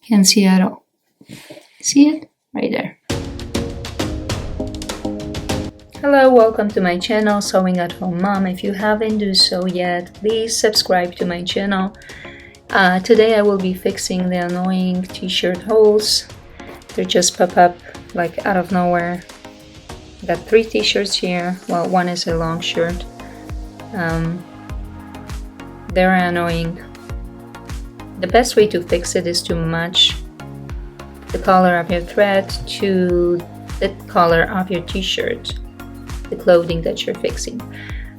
Can't see at all. See it? Right there. Hello, welcome to my channel, Sewing at Home Mom. If you haven't done so yet, please subscribe to my channel. Today I will be fixing the annoying t-shirt holes. They just pop up like out of nowhere. I got 3 t-shirts here. Well, one is a long shirt. They're annoying. The best way to fix it is to match the color of your thread to the color of your t-shirt, the clothing that you're fixing.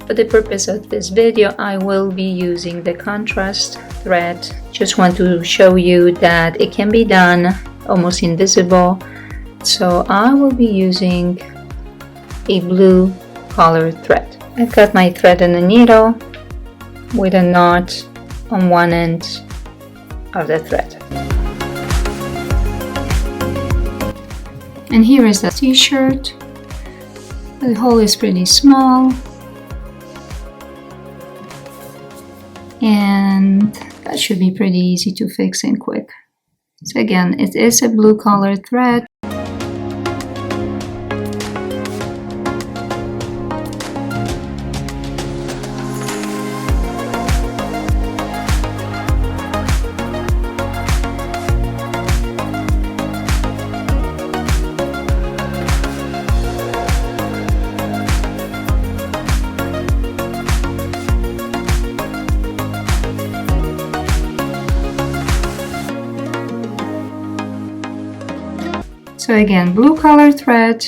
For the purpose of this video, I will be using the contrast thread. Just want to show you that it can be done almost invisible. So I will be using a blue colored thread. I've got my thread and a needle with a knot on one end of the thread. And here is the t-shirt. The hole is pretty small, and that should be pretty easy to fix and quick. So again, it is a blue colored thread. So again, blue colored thread,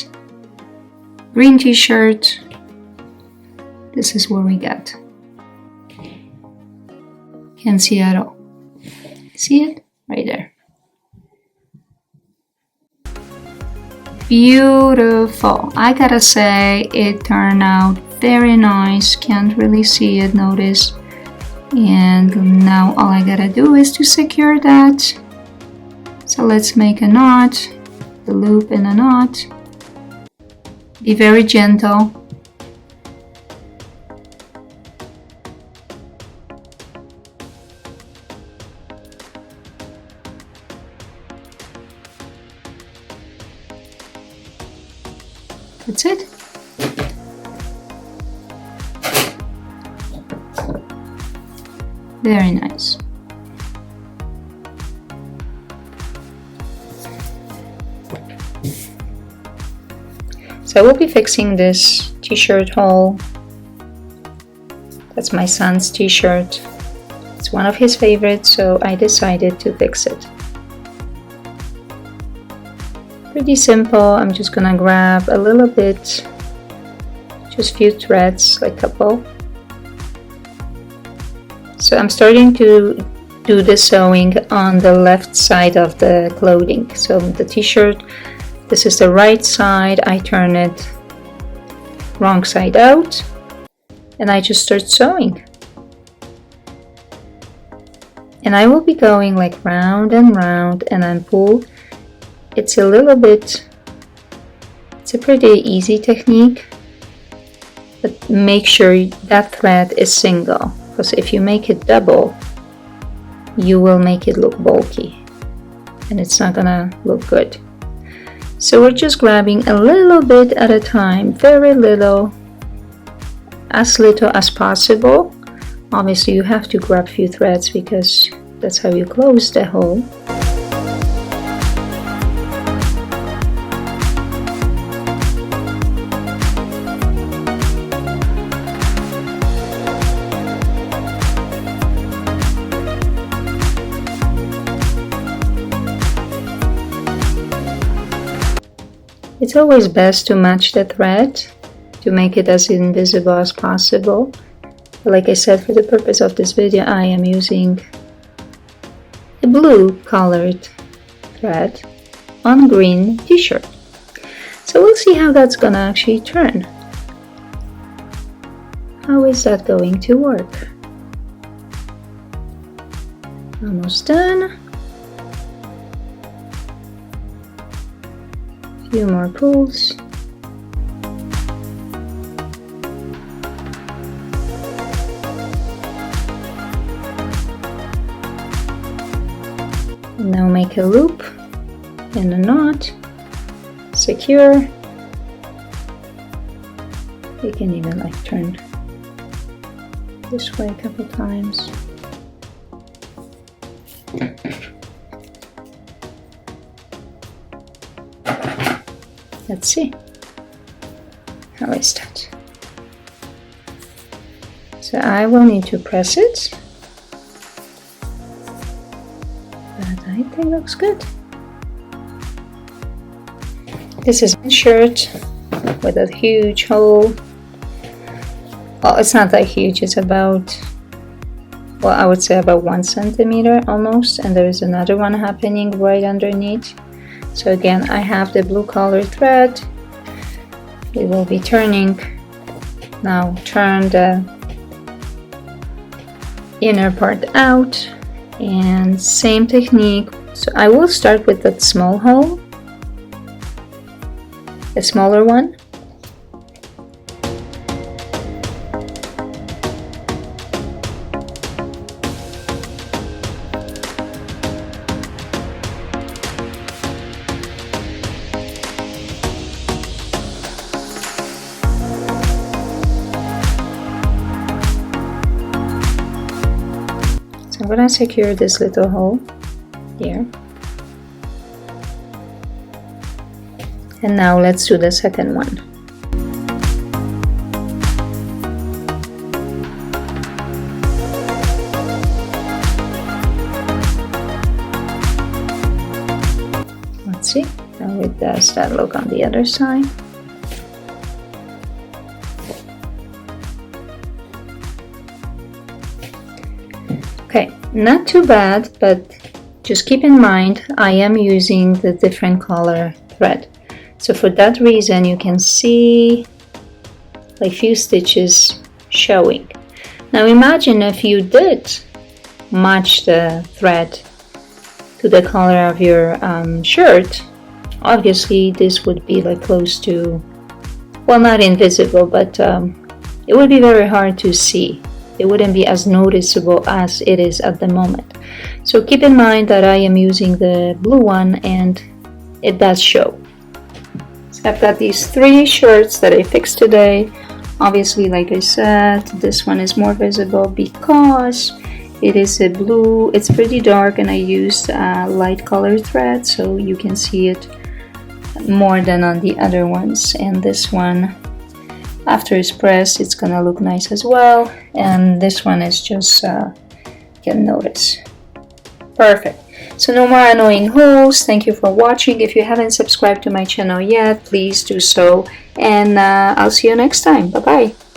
green t-shirt. This is where we get. Can't see at all. See it? Right there. Beautiful. I gotta say, it turned out very nice. Can't really see it, notice. And now all I gotta do is to secure that. So let's make a knot. The loop in a knot. Be very gentle. That's it. Very nice. So I will be fixing this t-shirt hole. That's my son's t-shirt. It's one of his favorites, so I decided to fix it. Pretty simple. I'm just gonna grab a little bit, just few threads, like a couple. So I'm starting to do the sewing on the left side of the clothing. So the t-shirt, this is the right side, I turn it wrong side out, and I just start sewing. And I will be going like round and round and then pull. It's a pretty easy technique, but make sure that thread is single, because if you make it double, you will make it look bulky, and it's not gonna look good. So we're just grabbing a little bit at a time, very little, as little as possible. Obviously you have to grab a few threads because that's how you close the hole. It's always best to match the thread to make it as invisible as possible. But like I said, for the purpose of this video, I am using a blue colored thread on green t-shirt. So we'll see how that's gonna actually turn. How is that going to work? Almost done. Few more pulls. Now make a loop and a knot, secure. You can even like turn this way a couple times. Let's see. How is that? So I will need to press it, but I think it looks good. This is a shirt with a huge hole. Well, it's not that huge, it's about, well, I would say about 1 centimeter almost, and there is another one happening right underneath. So again, I have the blue color thread. We will be turning, now turn the inner part out, and same technique. So I will start with that small hole, a smaller one. So I'm gonna secure this little hole here. And now let's do the second one. Let's see how it does that look on the other side. Okay, not too bad, but just keep in mind I am using the different color thread. So for that reason you can see like few stitches showing. Now imagine if you did match the thread to the color of your shirt, obviously this would be like close to, well, not invisible, but it would be very hard to see. It wouldn't be as noticeable as it is at the moment. So keep in mind that I am using the blue one and it does show. So I've got these 3 shirts that I fixed today. Obviously, like I said, this one is more visible because it is a blue. It's pretty dark and I used light color thread, so you can see it more than on the other ones. And this one, after it's pressed, it's gonna look nice as well. And this one is just, you can notice. Perfect. So no more annoying holes. Thank you for watching. If you haven't subscribed to my channel yet, please do so. And I'll see you next time. Bye-bye.